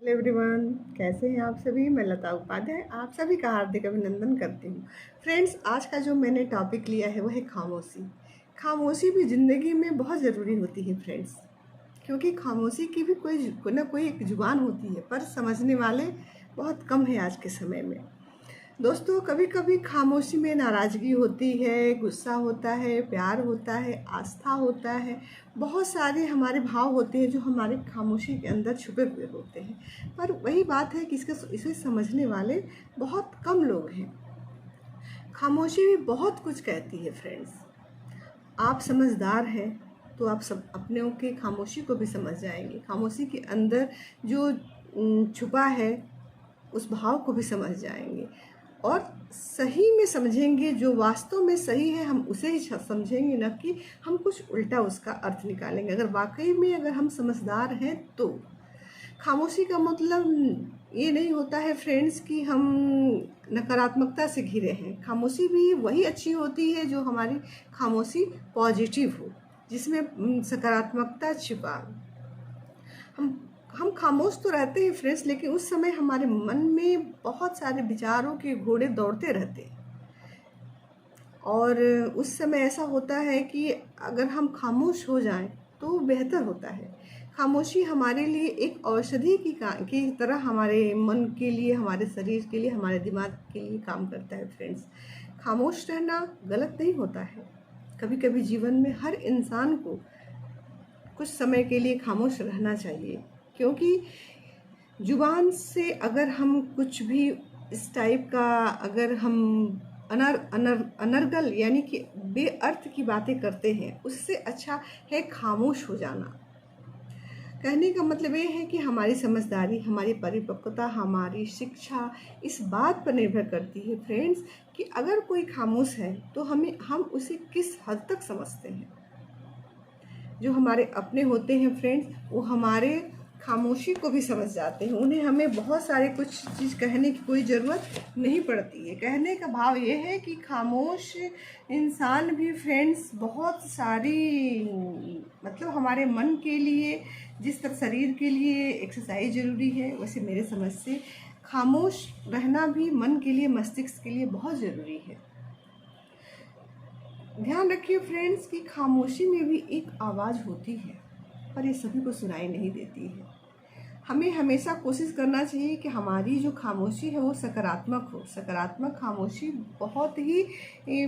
Hello everyone, कैसे हैं आप सभी। मैं लता उपाध्याय आप सभी का हार्दिक अभिनंदन करती हूँ। फ्रेंड्स, आज का जो मैंने टॉपिक लिया है वो है खामोशी। खामोशी भी ज़िंदगी में बहुत ज़रूरी होती है फ्रेंड्स, क्योंकि खामोशी की भी कोई ना कोई एक जुबान होती है, पर समझने वाले बहुत कम हैं आज के समय में। दोस्तों, कभी कभी खामोशी में नाराज़गी होती है, गुस्सा होता है, प्यार होता है, आस्था होता है। बहुत सारे हमारे भाव होते हैं जो हमारे खामोशी के अंदर छुपे हुए होते हैं, पर वही बात है कि इसे समझने वाले बहुत कम लोग हैं। खामोशी भी बहुत कुछ कहती है फ्रेंड्स। आप समझदार हैं तो आप सब अपने के खामोशी को भी समझ जाएंगे। खामोशी के अंदर जो छुपा है उस भाव को भी समझ जाएंगे, और सही में समझेंगे। जो वास्तव में सही है हम उसे ही समझेंगे, न कि हम कुछ उल्टा उसका अर्थ निकालेंगे। अगर वाकई में अगर हम समझदार हैं तो खामोशी का मतलब ये नहीं होता है फ्रेंड्स कि हम नकारात्मकता से घिरे हैं। खामोशी भी वही अच्छी होती है जो हमारी खामोशी पॉजिटिव हो, जिसमें सकारात्मकता छिपा। हम हम खामोश तो रहते हैं फ्रेंड्स, लेकिन उस समय हमारे मन में बहुत सारे विचारों के घोड़े दौड़ते रहते हैं, और उस समय ऐसा होता है कि अगर हम खामोश हो जाएं तो बेहतर होता है। खामोशी हमारे लिए एक औषधि की तरह हमारे मन के लिए, हमारे शरीर के लिए, हमारे दिमाग के लिए काम करता है फ्रेंड्स। खामोश रहना गलत नहीं होता है। कभी कभी जीवन में हर इंसान को कुछ समय के लिए खामोश रहना चाहिए, क्योंकि जुबान से अगर हम कुछ भी इस टाइप का, अगर हम अनर्गल यानी कि बेअर्थ की बातें करते हैं, उससे अच्छा है खामोश हो जाना। कहने का मतलब ये है कि हमारी समझदारी, हमारी परिपक्वता, हमारी शिक्षा इस बात पर निर्भर करती है फ्रेंड्स कि अगर कोई खामोश है तो हम उसे किस हद तक समझते हैं। जो हमारे अपने होते हैं फ्रेंड्स, वो हमारे खामोशी को भी समझ जाते हैं। उन्हें हमें बहुत सारे कुछ चीज़ कहने की कोई ज़रूरत नहीं पड़ती है। कहने का भाव ये है कि खामोश इंसान भी फ्रेंड्स बहुत सारी, मतलब हमारे मन के लिए, जिस तरह शरीर के लिए एक्सरसाइज ज़रूरी है, वैसे मेरे समझ से खामोश रहना भी मन के लिए, मस्तिष्क के लिए बहुत ज़रूरी है। ध्यान रखिए फ्रेंड्स कि खामोशी में भी एक आवाज़ होती है, पर ये सभी को सुनाई नहीं देती है। हमें हमेशा कोशिश करना चाहिए कि हमारी जो खामोशी है वो सकारात्मक हो। सकारात्मक खामोशी बहुत ही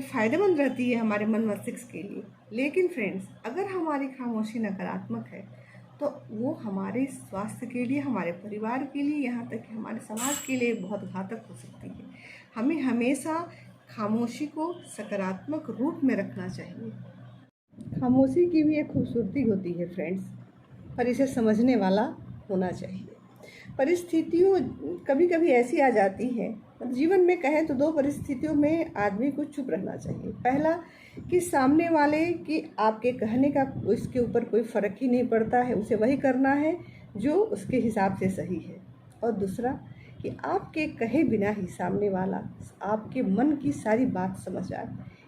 फ़ायदेमंद रहती है हमारे मन मस्तिष्क के लिए। लेकिन फ्रेंड्स, अगर हमारी खामोशी नकारात्मक है तो वो हमारे स्वास्थ्य के लिए, हमारे परिवार के लिए, यहाँ तक कि हमारे समाज के लिए बहुत घातक हो सकती है। हमें हमेशा खामोशी को सकारात्मक रूप में रखना चाहिए। खामोशी की भी एक खूबसूरती होती है फ्रेंड्स, पर इसे समझने वाला होना चाहिए। परिस्थितियों कभी कभी ऐसी आ जाती है, जीवन में कहें तो दो परिस्थितियों में आदमी को चुप रहना चाहिए। पहला कि सामने वाले की आपके कहने का उसके ऊपर कोई फ़र्क ही नहीं पड़ता है, उसे वही करना है जो उसके हिसाब से सही है। और दूसरा कि आपके कहे बिना ही सामने वाला आपके मन की सारी बात समझ जाए।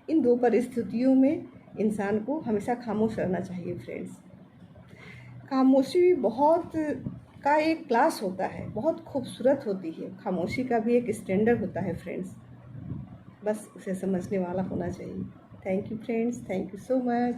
इन दो परिस्थितियों में इंसान को हमेशा खामोश रहना चाहिए फ्रेंड्स। खामोशी बहुत का एक क्लास होता है, बहुत खूबसूरत होती है। खामोशी का भी एक स्टैंडर्ड होता है फ्रेंड्स, बस उसे समझने वाला होना चाहिए। Thank you friends, thank you so much.